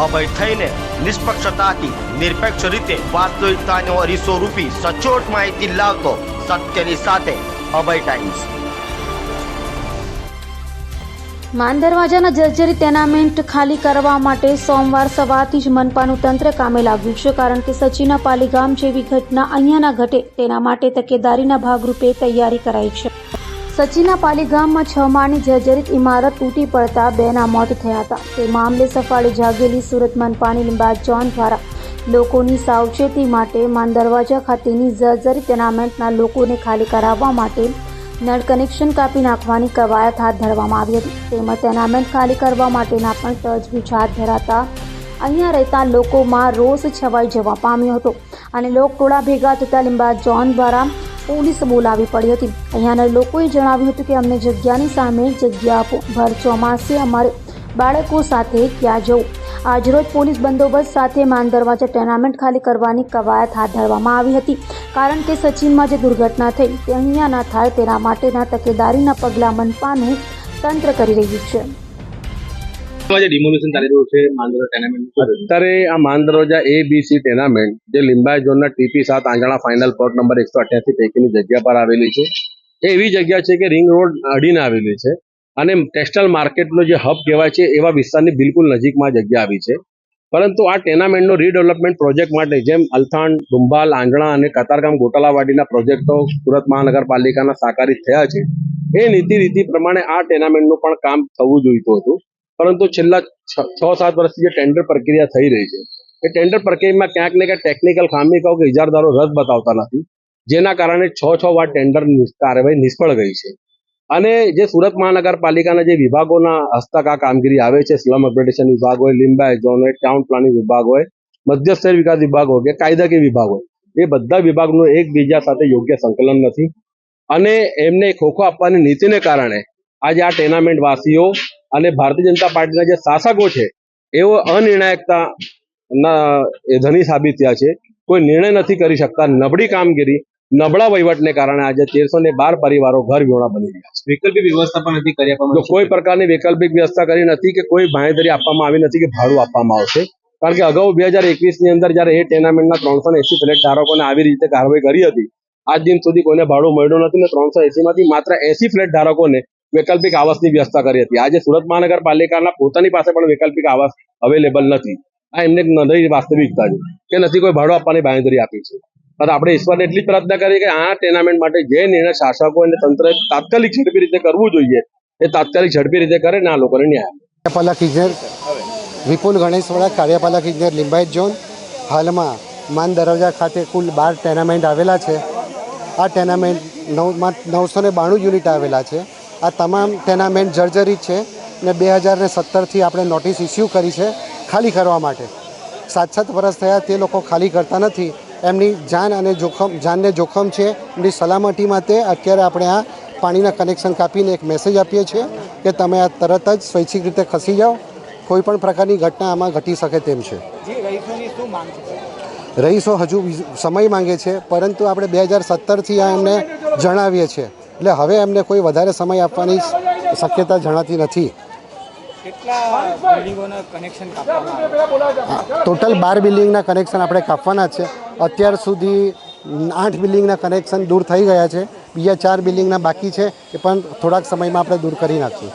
અભય થઈને નિષ્પક્ષતાથી નિરપેક્ષ રીતે વાસ્તવિકતાનો અરીસો રૂપી સચોટ માહિતી લાવતો સત્યની સાથે અભય ટાઈમ્સ। માન દરવાજાના જર્જરિત ટેનામેન્ટ ખાલી કરવા માટે સોમવાર સવારથી જ મનપાનું તંત્ર કામે લાગ્યું છે, કારણ કે સચીના પાલીગામ જેવી ઘટના અહીંયા ના ઘટે તેના માટે તકેદારીના ભાગરૂપે તૈયારી કરાઈ છે। સચીના પાલીગામમાં 6 માળની જર્જરિત ઇમારત તૂટી પડતા 2ના મોત થયા હતા। તે મામલે સફાળે જાગેલી સુરત મનપાની લિંબાયત ઝોન દ્વારા લોકોની સાવચેતી માટે માન દરવાજા ખાતેની જર્જરિત ટેનામેન્ટના લોકોને ખાલી કરાવવા માટે નળ કનેક્શન કાપી નાખવાની કવાયત હાથ ધરવામાં આવી હતી। તેમજ ટેનામેન્ટ ખાલી કરવા માટેના પણ તજવીજ હાથ ધરાતા અહીંયા રહેતા લોકોમાં રોષ છવાઈ જવા પામ્યો હતો અને લોકટોળા ભેગા થતા લિંબાયત ઝોન દ્વારા પોલીસ બોલાવી પડી હતી। અહીંયાના લોકોએ જણાવ્યું હતું કે અમને જગ્યાની સામે જગ્યા આપો, ભર ચોમાસે અમારે બાળકો સાથે ક્યાં જવું। આજરોજ પોલીસ બંદોબસ્ત સાથે માન દરવાજા ટેનામેન્ટ ખાલી કરવાની કવાયત હાથ ધરવામાં આવી હતી, કારણ કે સચીનમાં જે દુર્ઘટના થઈ તે અહીંયા ના થાય તેના માટેના તકેદારીના પગલાં મનપાનું તંત્ર કરી રહ્યું છે। અત્યારે આ માન દરવાજા ABC ટેનામેન્ટ જે લિંબાયત ઝોનના TP7 આંગણા ફાઇનલ પ્લોટ નંબર 188 પૈકીની જગ્યા પર આવેલી છે। એ એવી જગ્યા છે કે રિંગ રોડ અડીને આવેલી છે અને ટેક્સટાઇલ માર્કેટનો જે હબ કહેવાય છે એવા વિસ્તારની બિલકુલ નજીકમાં જગ્યા આવી છે। પરંતુ આ ટેનામેન્ટનો રીડેવલપમેન્ટ પ્રોજેક્ટ માટે જેમ અલથાણ, ડુંબાલ, આંગણા અને કતારગામ ગોટાલાવાડીના પ્રોજેક્ટો સુરત મહાનગરપાલિકાના સાકારિત થયા છે, એ નીતિ પ્રમાણે આ ટેનામેન્ટનું પણ કામ થવું જોઈતું હતું। પરંતુ છેલ્લા 6-7 વર્ષથી જે ટેન્ડર પ્રક્રિયા થઈ રહી છે એ ટેન્ડર પ્રક્રિયામાં ક્યાંક ને ક્યાંક ટેકનિકલ ખામી કહો કે ઇજારદારો રદ બતાવતા નથી, જેના કારણે 6 વાર ટેન્ડર કાર્યવાહી નિષ્ફળ ગઈ છે। અને જે સુરત મહાનગરપાલિકાના જે વિભાગોના હસ્તક આ કામગીરી આવે છે, સ્લમ અપગ્રેડેશન વિભાગ હોય, લિંબાયત ઝોન હોય, ટાઉન પ્લાનિંગ વિભાગ હોય, મધ્ય શહેર વિકાસ વિભાગ હોય કે કાયદાકીય વિભાગ હોય, એ બધા વિભાગનું એકબીજા સાથે યોગ્ય સંકલન નથી અને એમને ખોખો આપવાની નીતિને કારણે આજે આ ટેનામેન્ટ વાસીઓ અને ભારતીય જનતા પાર્ટીના જે શાસકો છે એવો અનિર્ણાયકતા ધની સાબિત થયા છે। કોઈ નિર્ણય નથી કરી શકતા, નબળી કામગીરી, નબળા વહીવટને કારણે આજે 1312 પરિવારો ઘર વિહોણા બની ગયા છે। વૈકલ્પિક વ્યવસ્થા પણ નથી કરી આપવામાં, કોઈ પ્રકારની વૈકલ્પિક વ્યવસ્થા કરી નથી કે કોઈ બાંહેધરી આપવામાં આવી નથી કે ભાડું આપવામાં આવશે, કારણ કે અગાઉ 2021ની અંદર જ્યારે એ ટેનામેન્ટના 380 ફ્લેટ ધારકોને આવી રીતે કાર્યવાહી કરી હતી, આજ દિન સુધી કોઈને ભાડું મળ્યું નથી ને 380માંથી માત્ર 80 ફ્લેટ ધારકોને વૈકલ્પિક આવાસની વ્યવસ્થા કરી હતી। આજે સુરત મહાનગરપાલિકાના પોતાની પાસે પણ વૈકલ્પિક આવાસ અવેલેબલ નથી। આ એમને નવી વાસ્તવિકતા છે કે નથી કોઈ ભાડું આપવાની બાંહેધરી આપી છે। આપણે ઈશ્વરને એટલી જ પ્રાર્થના કરીએ કે આ ટેનામેન્ટ માટે જે નિર્ણય શાસકો અને તંત્રએ તાત્કાલિક ઝડપી રીતે કરવું જોઈએ એ તાત્કાલિક ઝડપી રીતે કરે ને આ લોકોને ન્યાય। કાર્યપાલક ઇજનેર વિપુલ ગણેશવાળા, કાર્યપાલક ઇજનેર લિંબાયત ઝોન। હાલમાં માન દરવાજા ખાતે કુલ 12 ટેનામેન્ટ આવેલા છે। આ ટેનામેન્ટ 992 યુનિટ આવેલા છે। આ તમામ ટેનામેન્ટ જર્જરિત છે ને 2017થી આપણે નોટિસ ઇસ્યુ કરી છે ખાલી કરવા માટે। 7 વર્ષ થયા તે લોકો ખાલી કરતા નથી। એમની જાનને જોખમ છે, એમની સલામતી માટે અત્યારે આપણે આ પાણીના કનેક્શન કાપીને એક મેસેજ આપીએ છીએ કે તમે આ તરત જ સ્વૈચ્છિક રીતે ખસી જાઓ, કોઈ પણ પ્રકારની ઘટના આમાં ઘટી શકે તેમ છે। રહીશો હજુ સમય માંગે છે, પરંતુ આપણે 2017થી આ એમને જણાવીએ છીએ, એટલે હવે એમને કોઈ વધારે સમય આપવાની શક્યતા જણાતી નથી। ટોટલ 12 બિલ્ડિંગના કનેક્શન આપણે કાપવાના છે। અત્યાર સુધી 8 બિલ્ડિંગના કનેક્શન દૂર થઈ ગયા છે, બીજા 4 બિલ્ડિંગના બાકી છે, એ પણ થોડાક સમયમાં આપણે દૂર કરી નાખીએ।